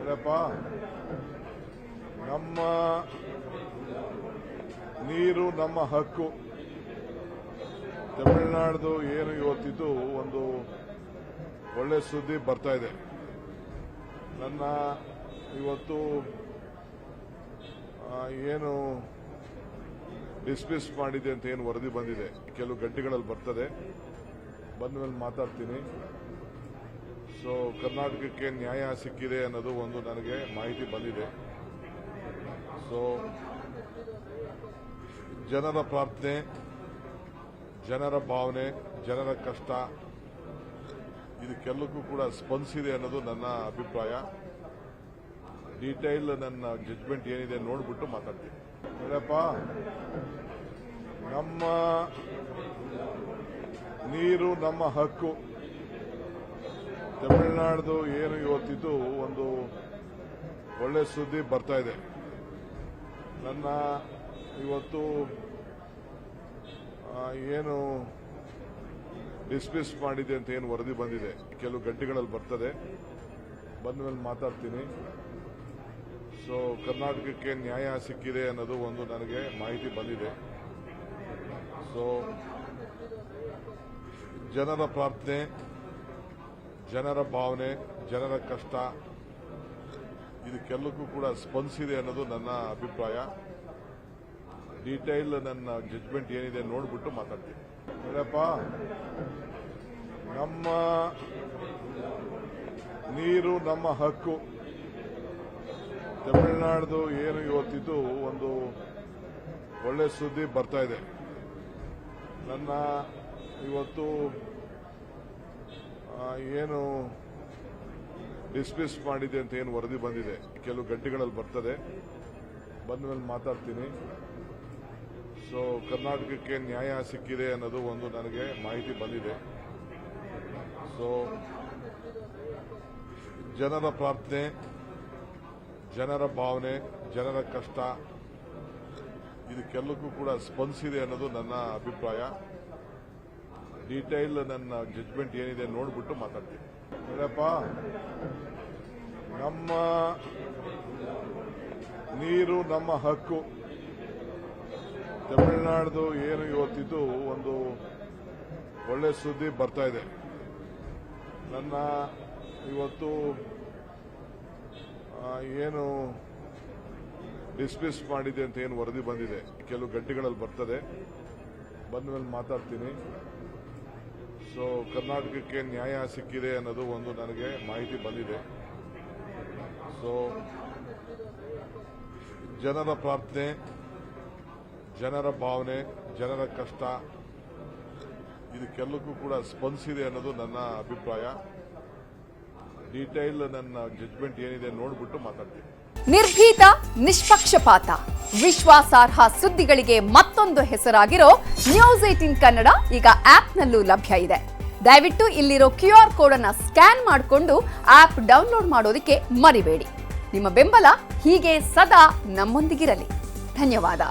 ನೋಡಪ್ಪ, ನಮ್ಮ ನೀರು ನಮ್ಮ ಹಕ್ಕು. ತಮಿಳುನಾಡು ಏನು ಇವತ್ತಿದ್ದು ಒಂದು ಒಳ್ಳೆ ಸುದ್ದಿ ಬರ್ತಾ ಇದೆ. ನನ್ನ ಇವತ್ತು ಏನು ಡಿಸ್ಮಿಸ್ ಮಾಡಿದೆ ಅಂತ ಏನು ವರದಿ ಬಂದಿದೆ, ಕೆಲವು ಗಂಟೆಗಳಲ್ಲಿ ಬರ್ತದೆ, ಬಂದ ಮೇಲೆ ಮಾತಾಡ್ತೀನಿ. ಸೊ ಕರ್ನಾಟಕಕ್ಕೆ ನ್ಯಾಯ ಸಿಕ್ಕಿದೆ ಅನ್ನೋದು ಒಂದು ನನಗೆ ಮಾಹಿತಿ ಬಂದಿದೆ. ಸೊ ಜನರ ಪ್ರಾರ್ಥನೆ, ಜನರ ಭಾವನೆ, ಜನರ ಕಷ್ಟ ಇದಕ್ಕೆಲ್ಲಕ್ಕೂ ಕೂಡ ಸ್ಪಂದಿಸಿದೆ ಅನ್ನೋದು ನನ್ನ ಅಭಿಪ್ರಾಯ. ಡೀಟೈಲ್ ನನ್ನ ಜಡ್ಜ್ಮೆಂಟ್ ಏನಿದೆ ನೋಡ್ಬಿಟ್ಟು ಮಾತಾಡ್ತೀನಿ. ನೋಡಪ್ಪ, ನಮ್ಮ ನೀರು ನಮ್ಮ ಹಕ್ಕು. ತಮಿಳುನಾಡು ಏನು ಇವತ್ತಿದ್ದು ಒಂದು ಒಳ್ಳೆ ಸುದ್ದಿ ಬರ್ತಾ ಇದೆ. ನನ್ನ ಇವತ್ತು ಏನು ಡಿಸ್ಮಿಸ್ ಮಾಡಿದೆ ಅಂತ ಏನು ವರದಿ ಬಂದಿದೆ, ಕೆಲವು ಗಂಟೆಗಳಲ್ಲಿ ಬರ್ತದೆ, ಬಂದ ಮೇಲೆ ಮಾತಾಡ್ತೀನಿ. ಸೊ ಕರ್ನಾಟಕಕ್ಕೆ ನ್ಯಾಯ ಸಿಕ್ಕಿದೆ ಅನ್ನೋದು ಒಂದು ನನಗೆ ಮಾಹಿತಿ ಬಂದಿದೆ. ಸೊ ಜನರ ಪ್ರಾರ್ಥನೆ, ಜನರ ಭಾವನೆ, ಜನರ ಕಷ್ಟ ಇದಕ್ಕೆಲ್ಲಕ್ಕೂ ಕೂಡ ಸ್ಪಂದಿಸಿದೆ ಅನ್ನೋದು ನನ್ನ ಅಭಿಪ್ರಾಯ. ಡೀಟೈಲ್ ನನ್ನ ಜಡ್ಜ್ಮೆಂಟ್ ಏನಿದೆ ನೋಡ್ಬಿಟ್ಟು ಮಾತಾಡ್ತೀನಿ. ನೋಡಪ್ಪ, ನಮ್ಮ ನೀರು ನಮ್ಮ ಹಕ್ಕು. ತಮಿಳುನಾಡು ಏನು ಇವತ್ತಿದ್ದು ಒಂದು ಒಳ್ಳೆ ಸುದ್ದಿ ಬರ್ತಾ ಇದೆ. ನನ್ನ ಇವತ್ತು ಏನು ಡಿಸ್ಮಿಸ್ ಮಾಡಿದೆ ಅಂತ ಏನು ವರದಿ ಬಂದಿದೆ, ಕೆಲವು ಗಂಟೆಗಳಲ್ಲಿ ಬರ್ತದೆ, ಬಂದ ಮೇಲೆ ಮಾತಾಡ್ತೀನಿ. ಸೊ ಕರ್ನಾಟಕಕ್ಕೆ ನ್ಯಾಯ ಸಿಕ್ಕಿದೆ ಅನ್ನೋದು ಒಂದು ನನಗೆ ಮಾಹಿತಿ ಬಂದಿದೆ. ಸೊ ಜನರ ಪ್ರಾರ್ಥನೆ, ಜನರ ಭಾವನೆ, ಜನರ ಕಷ್ಟ ಇದಕ್ಕೆಲ್ಲಕ್ಕೂ ಕೂಡ ಸ್ಪಂದಿಸಿದೆ ಅನ್ನೋದು ನನ್ನ ಅಭಿಪ್ರಾಯ. ಡೀಟೈಲ್ ನನ್ನ ಜಡ್ಜ್ಮೆಂಟ್ ಏನಿದೆ ನೋಡ್ಬಿಟ್ಟು ಮಾತಾಡ್ತೀನಿ. ನೋಡಪ್ಪ, ನಮ್ಮ ನೀರು ನಮ್ಮ ಹಕ್ಕು. ತಮಿಳುನಾಡು ಏನು ಇವತ್ತಿದ್ದು ಒಂದು ಒಳ್ಳೆ ಸುದ್ದಿ ಬರ್ತಾ ಇದೆ. ನನ್ನ ಇವತ್ತು ಏನು ಡಿಸ್ಮಿಸ್ ಮಾಡಿದೆ ಅಂತ ಏನು ವರದಿ ಬಂದಿದೆ, ಕೆಲವು ಗಂಟೆಗಳಲ್ಲಿ ಬರ್ತದೆ, ಬಂದ ಮೇಲೆ ಮಾತಾಡ್ತೀನಿ. ಸೊ ಕರ್ನಾಟಕಕ್ಕೆ ನ್ಯಾಯ ಸಿಕ್ಕಿದೆ ಅನ್ನೋದು ಒಂದು ನನಗೆ ಮಾಹಿತಿ ಬಂದಿದೆ. ಸೊ ಜನರ ಪ್ರಾರ್ಥನೆ, ಜನರ ಭಾವನೆ, ಜನರ ಕಷ್ಟ ಇದಕ್ಕೆಲ್ಲಕ್ಕೂ ಕೂಡ ಸ್ಪಂದಿಸಿದೆ ಅನ್ನೋದು ನನ್ನ ಅಭಿಪ್ರಾಯ. ಡೀಟೈಲ್ ನನ್ನ ಜಡ್ಜ್ಮೆಂಟ್ ಏನಿದೆ ನೋಡ್ಬಿಟ್ಟು ಮಾತಾಡ್ತೀನಿ. ನಿರ್ಭೀತ, ನಿಷ್ಪಕ್ಷಪಾತ, ವಿಶ್ವಾಸಾರ್ಹ ಸುದ್ದಿಗಳಿಗೆ ಮತ್ತೊಂದು ಹೆಸರಾಗಿರೋ ನ್ಯೂಸ್ 18 ಕನ್ನಡ ಈಗ ಆಪ್ನಲ್ಲೂ ಲಭ್ಯ ಇದೆ. ದಯವಿಟ್ಟು ಇಲ್ಲಿರೋ QR ಕೋಡ್ ಅನ್ನು ಸ್ಕ್ಯಾನ್ ಮಾಡಿಕೊಂಡು ಆಪ್ ಡೌನ್ಲೋಡ್ ಮಾಡೋದಕ್ಕೆ ಮರಿಬೇಡಿ. ನಿಮ್ಮ ಬೆಂಬಲ ಹೀಗೆ ಸದಾ ನಮ್ಮೊಂದಿಗಿರಲಿ. ಧನ್ಯವಾದ.